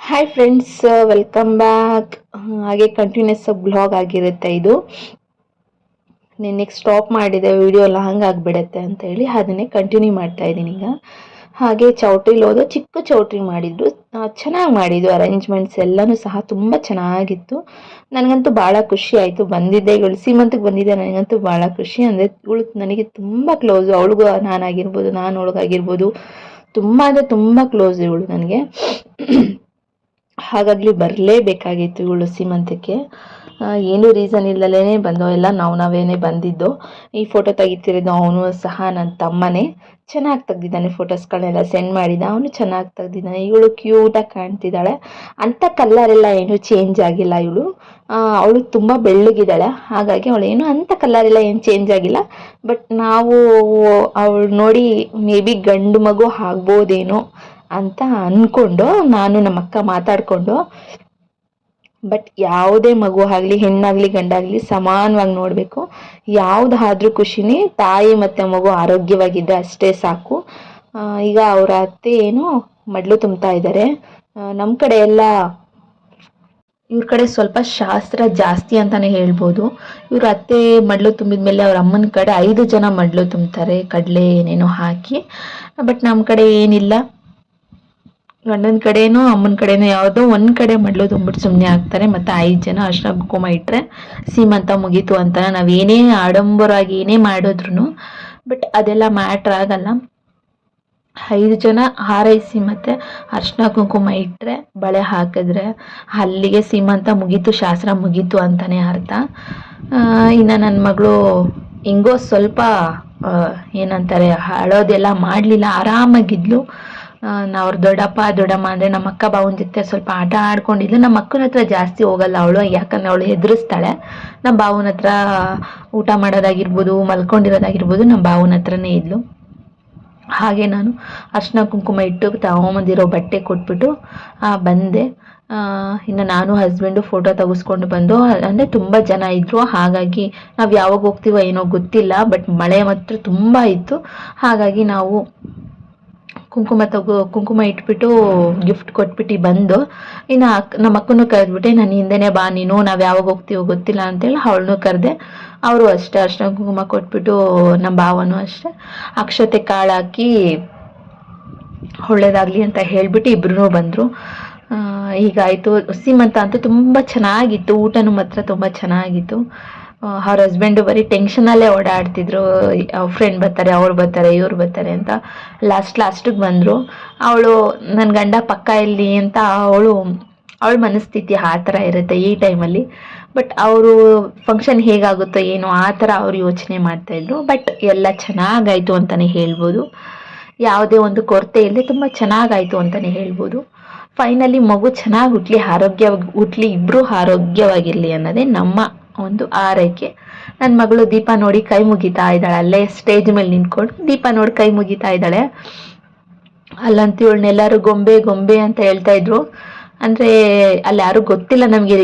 Hi friends, welcome back. ಹಾಗೆ continuous blog ಆಗಿರುತ್ತೆ ಇದು. ನೆಕ್ಸ್ಟ್ ಸ್ಟಾಪ್ ಮಾಡಿದೆ, ವಿಡಿಯೋ ಎಲ್ಲ ಹಂಗಾಗ್ಬಿಡತ್ತೆ ಅಂತ ಹೇಳಿ ಅದನ್ನೇ ಕಂಟಿನ್ಯೂ ಮಾಡ್ತಾ ಇದ್ದೀನಿ ಈಗ. ಹಾಗೆ ಚೌಟ್ರಿಲಿ ಹೋದ ಚಿಕ್ಕ ಚೌಟ್ರಿ ಮಾಡಿದ್ರು, ಚೆನ್ನಾಗಿ ಮಾಡಿದ್ದು. ಅರೇಂಜ್ಮೆಂಟ್ಸ್ ಎಲ್ಲನೂ ಸಹ ತುಂಬ ಚೆನ್ನಾಗಿತ್ತು. ನನಗಂತೂ ಭಾಳ ಖುಷಿ ಆಯಿತು. ಬಂದಿದ್ದೆ ಇವಳು ಸೀಮಂತಕ್ಕೆ ಬಂದಿದ್ದೆ, ನನಗಂತೂ ಭಾಳ ಖುಷಿ. ಅಂದರೆ ಇವಳು ನನಗೆ ತುಂಬ ಕ್ಲೋಸು. ಅವಳಿಗೂ ನಾನಾಗಿರ್ಬೋದು, ನಾನು ಅವಳಿಗಾಗಿರ್ಬೋದು, ತುಂಬ ಅಂದರೆ ತುಂಬ ಕ್ಲೋಸ್ ಇವಳು ನನಗೆ. ಹಾಗಾಗಿ ಬರಲೇಬೇಕಾಗಿತ್ತು ಇವಳು ಸೀಮಂತಕ್ಕೆ. ಏನೂ ರೀಸನ್ ಇಲ್ಲದೇ ಬಂದೋ, ಎಲ್ಲ ನಾವೇನೇ ಬಂದಿದ್ದು. ಈ ಫೋಟೋ ತೆಗಿತಿರೋದು ಅವನು ಸಹ ನನ್ನ ತಮ್ಮನೇ. ಚೆನ್ನಾಗಿ ತೆಗ್ದಿದ್ದಾನೆ, ಫೋಟೋಸ್ಗಳನ್ನೆಲ್ಲ ಸೆಂಡ್ ಮಾಡಿದ. ಅವನು ಚೆನ್ನಾಗಿ ತೆಗ್ದಿದ್ದಾನೆ. ಇವಳು ಕ್ಯೂಟಾಗಿ ಕಾಣ್ತಿದ್ದಾಳೆ. ಅಂಥ ಕಲರೆಲ್ಲ ಏನೂ ಚೇಂಜ್ ಆಗಿಲ್ಲ ಇವಳು. ಅವಳು ತುಂಬ ಬೆಳ್ಳಗಿದ್ದಾಳೆ, ಹಾಗಾಗಿ ಅವಳೇನು ಅಂಥ ಕಲರೆಲ್ಲ ಏನು ಚೇಂಜ್ ಆಗಿಲ್ಲ. ಬಟ್ ನಾವು ಅವಳು ನೋಡಿ ಮೇ ಬಿ ಗಂಡು ಮಗು ಆಗ್ಬೋದೇನೋ ಅಂತ ಅಂದ್ಕೊಂಡು ನಾನು ನಮ್ಮ ಅಕ್ಕ ಮಾತಾಡಿಕೊಂಡು, ಬಟ್ ಯಾವುದೇ ಮಗು ಆಗಲಿ, ಹೆಣ್ಣಾಗಲಿ ಗಂಡಾಗಲಿ ಸಮಾನವಾಗಿ ನೋಡಬೇಕು. ಯಾವುದಾದ್ರೂ ಖುಷಿನೇ ತಾಯಿ ಮತ್ತು ಮಗು ಆರೋಗ್ಯವಾಗಿದ್ದರೆ ಅಷ್ಟೇ ಸಾಕು. ಈಗ ಅವರ ಅತ್ತೆ ಏನು ಮಡ್ಲು ತುಂಬ್ತಾ ಇದ್ದಾರೆ. ನಮ್ಮ ಕಡೆ ಎಲ್ಲ ಇವ್ರ ಕಡೆ ಸ್ವಲ್ಪ ಶಾಸ್ತ್ರ ಜಾಸ್ತಿ ಅಂತಾನೆ ಹೇಳ್ಬೋದು. ಇವ್ರ ಅತ್ತೆ ಮಡ್ಲು ತುಂಬಿದ್ಮೇಲೆ ಅವ್ರ ಅಮ್ಮನ ಕಡೆ 5 ಜನ ಮಡ್ಲು ತುಂಬ್ತಾರೆ, ಕಡಲೆ ಏನೇನೋ ಹಾಕಿ. ಬಟ್ ನಮ್ಮ ಕಡೆ ಏನಿಲ್ಲ, ಗಂಡನ ಕಡೆನೋ ಅಮ್ಮನ ಕಡೆನೋ ಯಾವುದೋ ಒಂದು ಕಡೆ ಮಡ್ಲು ತುಂಬಿಟ್ಟು ಸುಮ್ಮನೆ ಆಗ್ತಾರೆ. ಮತ್ತು 5 ಜನ ಅರ್ಶಿನ ಕುಂಕುಮ ಇಟ್ಟರೆ ಸೀಮಂತ ಮುಗೀತು ಅಂತ. ನಾವೇನೇ ಆಡಂಬರವಾಗಿ ಏನೇ ಮಾಡಿದ್ರು ಬಟ್ ಅದೆಲ್ಲ ಮ್ಯಾಟ್ರ್ ಆಗಲ್ಲ. 5 ಜನ ಹಾರೈಸಿ ಮತ್ತು ಅರ್ಶಿನ ಕುಂಕುಮ ಇಟ್ಟರೆ, ಬಳೆ ಹಾಕಿದ್ರೆ ಅಲ್ಲಿಗೆ ಸೀಮಂತ ಮುಗೀತು, ಶಾಸ್ತ್ರ ಮುಗೀತು ಅಂತಲೇ ಅರ್ಥ. ಇನ್ನು ನನ್ನ ಮಗಳು ಹಿಂಗೋ ಸ್ವಲ್ಪ ಏನಂತಾರೆ, ಅಳೋದೆಲ್ಲ ಮಾಡಲಿಲ್ಲ, ಆರಾಮಾಗಿದ್ಲು. ಅವ್ರ ದೊಡ್ಡಮ್ಮ ಅಂದರೆ ನಮ್ಮ ಅಕ್ಕ ಬಾವನ ಜೊತೆ ಸ್ವಲ್ಪ ಆಟ ಆಡ್ಕೊಂಡಿದ್ಲು. ನಮ್ಮ ಅಕ್ಕನ ಹತ್ರ ಜಾಸ್ತಿ ಹೋಗಲ್ಲ ಅವಳು, ಯಾಕಂದರೆ ಅವಳು ಹೆದರಿಸ್ತಾಳೆ. ನಮ್ಮ ಬಾವನ ಹತ್ರ ಊಟ ಮಾಡೋದಾಗಿರ್ಬೋದು, ಮಲ್ಕೊಂಡಿರೋದಾಗಿರ್ಬೋದು, ನಮ್ಮ ಬಾವನ ಹತ್ರನೇ ಇದ್ಲು. ಹಾಗೆ ನಾನು ಅರ್ಶಿನ ಕುಂಕುಮ ಇಟ್ಟು ತಗೊಂಬಂದಿರೋ ಬಟ್ಟೆ ಕೊಟ್ಬಿಟ್ಟು ಬಂದೆ. ಇನ್ನು ನಾನು ಹಸ್ಬೆಂಡು ಫೋಟೋ ತೆಗೆಸ್ಕೊಂಡು ಬಂದು, ಅಂದರೆ ತುಂಬ ಜನ ಇದ್ದರು. ಹಾಗಾಗಿ ನಾವು ಯಾವಾಗ ಹೋಗ್ತೀವೋ ಏನೋ ಗೊತ್ತಿಲ್ಲ, ಬಟ್ ಮಳೆ ಮಾತ್ರ ತುಂಬ ಇತ್ತು. ಹಾಗಾಗಿ ನಾವು ಕುಂಕುಮ ಇಟ್ಬಿಟ್ಟು ಗಿಫ್ಟ್ ಕೊಟ್ಬಿಟ್ಟು ಬಂದು, ಇನ್ನು ನಮ್ಮ ಅಕ್ಕನೂ ಕರೆದ್ಬಿಟ್ಟೆ, ನಾನು ಹಿಂದೆನೇ ಬಾ ನೀನು, ನಾವು ಯಾವಾಗ ಹೋಗ್ತೀವೋ ಗೊತ್ತಿಲ್ಲ ಅಂತೇಳಿ ಅವಳನ್ನೂ ಕರೆದೆ. ಅವರು ಅಷ್ಟೇ ಅರ್ಶಿನ ಕುಂಕುಮ ಕೊಟ್ಬಿಟ್ಟು, ನಮ್ಮ ಭಾವನೂ ಅಷ್ಟೇ ಅಕ್ಷತೆ ಕಾಳು ಹಾಕಿ ಒಳ್ಳೇದಾಗಲಿ ಅಂತ ಹೇಳಿಬಿಟ್ಟು ಇಬ್ಬರೂ ಬಂದರು. ಹೀಗಾಯಿತು. ಸೀಮಂತ ಅಂತೂ ತುಂಬ ಚೆನ್ನಾಗಿತ್ತು, ಊಟನೂ ಮಾತ್ರ ತುಂಬ ಚೆನ್ನಾಗಿತ್ತು. ಅವ್ರ ಹಸ್ಬೆಂಡು ಬರೀ ಟೆನ್ಷನಲ್ಲೇ ಓಡಾಡ್ತಿದ್ರು, ಫ್ರೆಂಡ್ ಬರ್ತಾರೆ, ಅವ್ರು ಬರ್ತಾರೆ, ಇವ್ರು ಬರ್ತಾರೆ ಅಂತ. ಲಾಸ್ಟಿಗೆ ಬಂದರು. ಅವಳು ನನ್ನ ಗಂಡ ಪಕ್ಕ ಇಲ್ಲಿ ಅಂತ ಅವಳ ಮನಸ್ಥಿತಿ ಆ ಥರ ಇರುತ್ತೆ ಈ ಟೈಮಲ್ಲಿ. ಬಟ್ ಅವರು ಫಂಕ್ಷನ್ ಹೇಗಾಗುತ್ತೋ ಏನೋ ಆ ಥರ ಅವ್ರು ಯೋಚನೆ ಮಾಡ್ತಾಯಿದ್ರು. ಬಟ್ ಎಲ್ಲ ಚೆನ್ನಾಗಾಯಿತು ಅಂತಲೇ ಹೇಳ್ಬೋದು. ಯಾವುದೇ ಒಂದು ಕೊರತೆ ಇಲ್ಲದೆ ತುಂಬ ಚೆನ್ನಾಗಾಯಿತು ಅಂತಲೇ ಹೇಳ್ಬೋದು. ಫೈನಲಿ ಮಗು ಚೆನ್ನಾಗಿ ಹುಟ್ಟಲಿ, ಆರೋಗ್ಯವಾಗಿ ಹುಟ್ಟಲಿ, ಇಬ್ಬರೂ ಆರೋಗ್ಯವಾಗಿರಲಿ ಅನ್ನೋದೇ ನಮ್ಮ ಒಂದು ಆರೈಕೆ. ನನ್ನ ಮಗಳು ದೀಪ ನೋಡಿ ಕೈ ಮುಗಿತಾ ಇದ್ದಾಳೆ, ಅಲ್ಲೇ ಸ್ಟೇಜ್ ಮೇಲೆ ನಿಂತ್ಕೊಂಡು ದೀಪ ನೋಡಿ ಕೈ ಮುಗಿತಾ ಇದ್ದಾಳೆ. ಅಲ್ಲಂತೂ ಇವಳನ್ನೆಲ್ಲರೂ ಗೊಂಬೆ ಗೊಂಬೆ ಅಂತ ಹೇಳ್ತಾ ಇದ್ರು. ಅಂದರೆ ಅಲ್ಲಿ ಯಾರು ಗೊತ್ತಿಲ್ಲ ನಮಗೆ,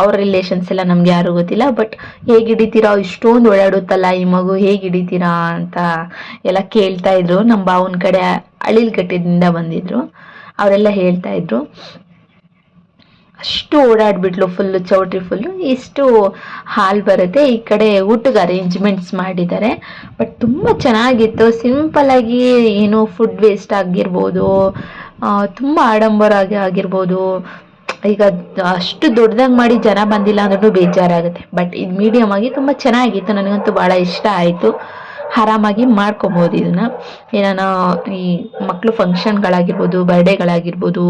ಅವ್ರ ರಿಲೇಷನ್ಸ್ ಎಲ್ಲ ನಮಗೆ ಯಾರು ಗೊತ್ತಿಲ್ಲ. ಬಟ್ ಹೇಗೆ ಹಿಡಿತೀರಾ, ಇಷ್ಟೊಂದು ಓಡಾಡುತ್ತಲ್ಲ ಈ ಮಗು, ಹೇಗೆ ಹಿಡಿತೀರಾ ಅಂತ ಎಲ್ಲ ಕೇಳ್ತಾ ಇದ್ರು. ನಮ್ಮ ಬಾವನ ಕಡೆ ಅಳಿಲ್ಗಟ್ಟದಿಂದ ಬಂದಿದ್ರು, ಅವರೆಲ್ಲ ಹೇಳ್ತಾ ಇದ್ರು. ಅಷ್ಟು ಓಡಾಡ್ಬಿಟ್ಲು, ಫುಲ್ಲು ಚೌಟ್ರಿ ಫುಲ್ಲು. ಇಷ್ಟು ಹಾಲ್ ಬರುತ್ತೆ, ಈ ಕಡೆ ಊಟಕ್ಕೆ ಅರೇಂಜ್ಮೆಂಟ್ಸ್ ಮಾಡಿದ್ದಾರೆ. ಬಟ್ ತುಂಬ ಚೆನ್ನಾಗಿತ್ತು. ಸಿಂಪಲ್ಲಾಗಿ ಏನು ಫುಡ್ ವೇಸ್ಟ್ ಆಗಿರ್ಬೋದು, ತುಂಬ ಆಡಂಬರ ಆಗಿರ್ಬೋದು. ಈಗ ಅಷ್ಟು ದೊಡ್ಡದಾಗಿ ಮಾಡಿ ಜನ ಬಂದಿಲ್ಲ ಅಂದ್ರೂ ಬೇಜಾರಾಗುತ್ತೆ. ಬಟ್ ಇದು ಮೀಡಿಯಮ್ ಆಗಿ ತುಂಬ ಚೆನ್ನಾಗಿತ್ತು, ನನಗಂತೂ ಭಾಳ ಇಷ್ಟ ಆಯಿತು. ಆರಾಮಾಗಿ ಮಾಡ್ಕೊಬೋದು ಇದನ್ನು. ಏನಾನ ಈ ಮಕ್ಕಳು ಫಂಕ್ಷನ್ಗಳಾಗಿರ್ಬೋದು, ಬರ್ಡೇಗಳಾಗಿರ್ಬೋದು,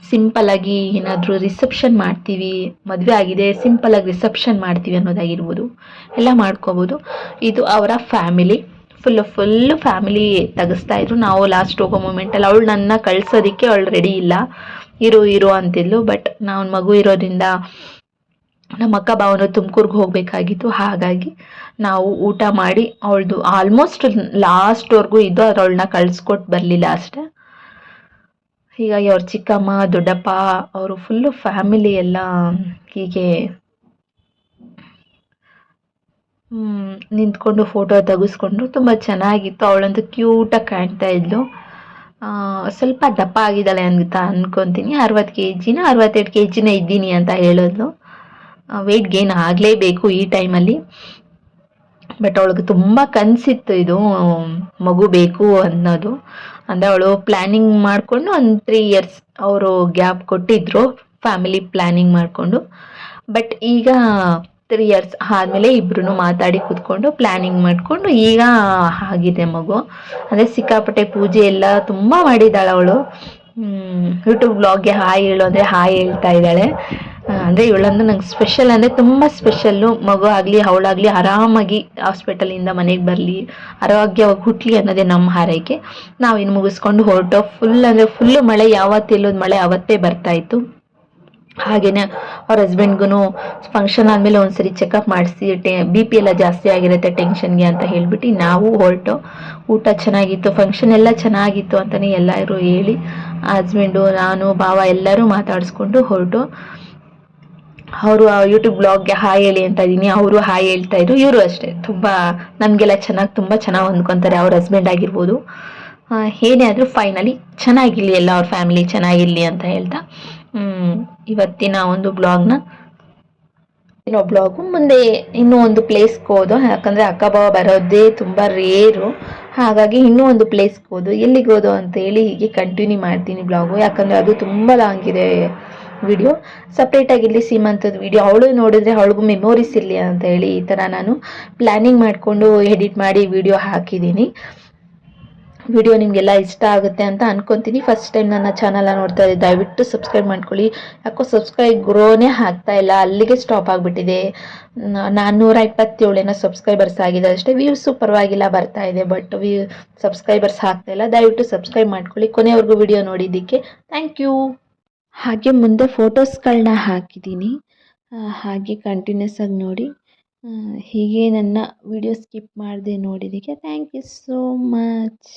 ಸಿಂಪಲ್ಲಾಗಿ ಏನಾದರೂ ರಿಸೆಪ್ಷನ್ ಮಾಡ್ತೀವಿ, ಮದುವೆ ಆಗಿದೆ ಸಿಂಪಲ್ಲಾಗಿ ರಿಸೆಪ್ಷನ್ ಮಾಡ್ತೀವಿ ಅನ್ನೋದಾಗಿರ್ಬೋದು, ಎಲ್ಲ ಮಾಡ್ಕೋಬೋದು. ಇದು ಅವರ ಫ್ಯಾಮಿಲಿ, ಫುಲ್ಲು ಫ್ಯಾಮಿಲಿ ತೆಗೆಸ್ತಾ ಇದ್ರು. ನಾವು ಲಾಸ್ಟ್ ಹೋಗೋ ಮೂಮೆಂಟಲ್ಲಿ ಅವಳು ನನ್ನ ಕಳ್ಸೋದಕ್ಕೆ ಅವಳು ರೆಡಿ ಇಲ್ಲ, ಇರು ಅಂತಿದ್ಲು. ಬಟ್ ನಾವು ಮಗು ಇರೋದ್ರಿಂದ ನಮ್ಮ ಅಕ್ಕ ಭಾವನು ತುಮಕೂರ್ಗೆ ಹೋಗಬೇಕಾಗಿತ್ತು. ಹಾಗಾಗಿ ನಾವು ಊಟ ಮಾಡಿ ಅವಳದು ಆಲ್ಮೋಸ್ಟ್ ಲಾಸ್ಟ್ವರೆಗೂ ಇದ್ದು, ಆದರೆ ಅವಳನ್ನ ಕಳಿಸ್ಕೊಟ್ಟು ಬರಲಿಲ್ಲ ಅಷ್ಟೆ. ಹೀಗಾಗಿ ಅವ್ರ ಚಿಕ್ಕಮ್ಮ, ದೊಡ್ಡಪ್ಪ, ಅವರು ಫುಲ್ಲು ಫ್ಯಾಮಿಲಿ ಎಲ್ಲ ಹೀಗೆ ನಿಂತ್ಕೊಂಡು ಫೋಟೋ ತೆಗೆಸ್ಕೊಂಡ್ರು. ತುಂಬ ಚೆನ್ನಾಗಿತ್ತು. ಅವಳಂತೂ ಕ್ಯೂಟಾಗಿ ಕಾಣ್ತಾ ಇದ್ಲು. ಸ್ವಲ್ಪ ದಪ್ಪ ಆಗಿದ್ದಾಳೆ ಅಂತ ಅನ್ಕೊತೀನಿ. 60 ಕೆ ಜಿನ 62 ಕೆ ಜಿನ ಇದ್ದೀನಿ ಅಂತ ಹೇಳೋದು. ವೆಯ್ಟ್ ಗೇನ್ ಆಗಲೇಬೇಕು ಈ ಟೈಮಲ್ಲಿ. ಬಟ್ ಅವಳಿಗೆ ತುಂಬ ಕನಸಿತ್ತು ಇದು ಮಗು ಬೇಕು ಅನ್ನೋದು. ಅಂದರೆ ಅವಳು ಪ್ಲ್ಯಾನಿಂಗ್ ಮಾಡಿಕೊಂಡು ಒಂದು 3 ಇಯರ್ಸ್ ಅವರು ಗ್ಯಾಪ್ ಕೊಟ್ಟಿದ್ದರು ಫ್ಯಾಮಿಲಿ ಪ್ಲ್ಯಾನಿಂಗ್ ಮಾಡಿಕೊಂಡು. ಬಟ್ ಈಗ 3 ಇಯರ್ಸ್ ಆದಮೇಲೆ ಇಬ್ಬರೂ ಮಾತಾಡಿ ಕೂತ್ಕೊಂಡು ಪ್ಲ್ಯಾನಿಂಗ್ ಮಾಡಿಕೊಂಡು ಈಗ ಆಗಿದೆ ಮಗು. ಅಂದರೆ ಸಿಕ್ಕಾಪಟ್ಟೆ ಪೂಜೆ ಎಲ್ಲ ತುಂಬ ಮಾಡಿದ್ದಾಳೆ ಅವಳು. ಯೂಟ್ಯೂಬ್ ಬ್ಲಾಗ್ಗೆ ಹಾಯ್ ಹೇಳು ಅಂದರೆ ಹಾಯ್ ಹೇಳ್ತಾ ಇದ್ದಾಳೆ. ಅಂದರೆ ಇವಳಂದ್ರೆ ನಂಗೆ ಸ್ಪೆಷಲ್, ಅಂದರೆ ತುಂಬ ಸ್ಪೆಷಲ್ಲು. ಮಗು ಆಗಲಿ ಅವಳಾಗಲಿ ಆರಾಮಾಗಿ ಹಾಸ್ಪಿಟಲಿಂದ ಮನೆಗೆ ಬರಲಿ, ಆರೋಗ್ಯವಾಗಿ ಹುಟ್ಟಲಿ ಅನ್ನೋದೇ ನಮ್ಮ ಹಾರೈಕೆ. ನಾವು ಇನ್ನು ಮುಗಿಸ್ಕೊಂಡು ಹೊರಟು. ಫುಲ್ಲು ಮಳೆ, ಯಾವತ್ತಿಲ್ಲದ ಮಳೆ ಅವತ್ತೇ ಬರ್ತಾಯಿತ್ತು. ಹಾಗೆಯೇ ಅವ್ರ ಹಸ್ಬೆಂಡ್ಗೂ ಫಂಕ್ಷನ್ ಆದಮೇಲೆ ಒಂದ್ಸರಿ ಚೆಕಪ್ ಮಾಡಿಸಿ BP ಎಲ್ಲ ಜಾಸ್ತಿ ಆಗಿರುತ್ತೆ ಟೆನ್ಷನ್ಗೆ ಅಂತ ಹೇಳಿಬಿಟ್ಟು ನಾವು ಹೊರಟು. ಊಟ ಚೆನ್ನಾಗಿತ್ತು, ಫಂಕ್ಷನ್ ಎಲ್ಲ ಚೆನ್ನಾಗಿತ್ತು ಅಂತಲೇ ಎಲ್ಲರೂ ಹೇಳಿ ಹಸ್ಬೆಂಡು, ನಾನು, ಭಾವ ಎಲ್ಲರೂ ಮಾತಾಡಿಸ್ಕೊಂಡು ಹೊರಟು. ಅವರು ಯೂಟ್ಯೂಬ್ ಬ್ಲಾಗ್ಗೆ ಹಾಯ್ ಹೇಳಿ ಅಂತ ಇದ್ದೀನಿ, ಅವರು ಹಾಯ್ ಹೇಳ್ತಾ ಇದ್ರು. ಇವರು ಅಷ್ಟೇ ತುಂಬ ನಮಗೆಲ್ಲ ತುಂಬ ಚೆನ್ನಾಗಿ ಹೊಂದ್ಕೊತಾರೆ. ಅವ್ರ ಹಸ್ಬೆಂಡ್ ಆಗಿರ್ಬೋದು, ಏನೇ ಆದರೂ ಫೈನಲಿ ಚೆನ್ನಾಗಿರಲಿ, ಎಲ್ಲ ಅವ್ರ ಫ್ಯಾಮಿಲಿ ಚೆನ್ನಾಗಿರಲಿ ಅಂತ ಹೇಳ್ತಾ ಇವತ್ತಿನ ಒಂದು ಬ್ಲಾಗ್ನ ಮುಂದೆ ಇನ್ನೂ ಒಂದು ಪ್ಲೇಸ್ಗೆ ಹೋದೋ. ಯಾಕಂದರೆ ಅಕ್ಕ ಬಾವ ಬರೋದೇ ತುಂಬ ರೇರು, ಹಾಗಾಗಿ ಇನ್ನೂ ಒಂದು ಪ್ಲೇಸ್ಗೆ ಹೋದು. ಎಲ್ಲಿಗೆ ಹೋದೋ ಅಂತೇಳಿ ಹೀಗೆ ಕಂಟಿನ್ಯೂ ಮಾಡ್ತೀನಿ ಬ್ಲಾಗು. ಯಾಕಂದರೆ ಅದು ತುಂಬ ಲಾಂಗ್ ಇದೆ ವಿಡಿಯೋ. ಸಪ್ರೇಟಾಗಿರಲಿ ಸೀಮಂತದ ವಿಡಿಯೋ, ಅವಳು ನೋಡಿದ್ರೆ ಅವಳಿಗೂ ಮೆಮೊರೀಸ್ ಇರಲಿ ಅಂತ ಹೇಳಿ ಈ ಥರ ನಾನು ಪ್ಲ್ಯಾನಿಂಗ್ ಮಾಡಿಕೊಂಡು ಎಡಿಟ್ ಮಾಡಿ ವಿಡಿಯೋ ಹಾಕಿದ್ದೀನಿ. ವಿಡಿಯೋ ನಿಮಗೆಲ್ಲ ಇಷ್ಟ ಆಗುತ್ತೆ ಅಂತ ಅನ್ಕೊತೀನಿ. ಫಸ್ಟ್ ಟೈಮ್ ನನ್ನ ಚಾನಲ್ನ ನೋಡ್ತಾ ಇದ್ದೆ ದಯವಿಟ್ಟು ಸಬ್ಸ್ಕ್ರೈಬ್ ಮಾಡ್ಕೊಳ್ಳಿ. ಯಾಕೋ ಸಬ್ಸ್ಕ್ರೈಬ್ ಗ್ರೋನೇ ಆಗ್ತಾ ಇಲ್ಲ, ಅಲ್ಲಿಗೆ ಸ್ಟಾಪ್ ಆಗಿಬಿಟ್ಟಿದೆ. 427 ಸಬ್ಸ್ಕ್ರೈಬರ್ಸ್ ಆಗಿದೆ ಅಷ್ಟೇ. ವ್ಯೂಸು ಪರವಾಗಿಲ್ಲ ಬರ್ತಾ ಇದೆ, ಬಟ್ ಸಬ್ಸ್ಕ್ರೈಬರ್ಸ್ ಆಗ್ತಾ ಇಲ್ಲ. ದಯವಿಟ್ಟು ಸಬ್ಸ್ಕ್ರೈಬ್ ಮಾಡ್ಕೊಳ್ಳಿ. ಕೊನೆವರೆಗೂ ವಿಡಿಯೋ ನೋಡಿದ್ದಕ್ಕೆ ಥ್ಯಾಂಕ್ ಯು. ಹಾಗೆ ಮುಂದೆ ಫೋಟೋಸ್ಗಳನ್ನ ಹಾಕಿದ್ದೀನಿ, ಹಾಗೆ ಕಂಟಿನ್ಯೂಸ್ ಆಗಿ ನೋಡಿ. ಹೀಗೆ ನನ್ನ ವಿಡಿಯೋ ಸ್ಕಿಪ್ ಮಾಡದೆ ನೋಡಿದ್ದಕ್ಕೆ ಥ್ಯಾಂಕ್ ಯು ಸೋ ಮಚ್.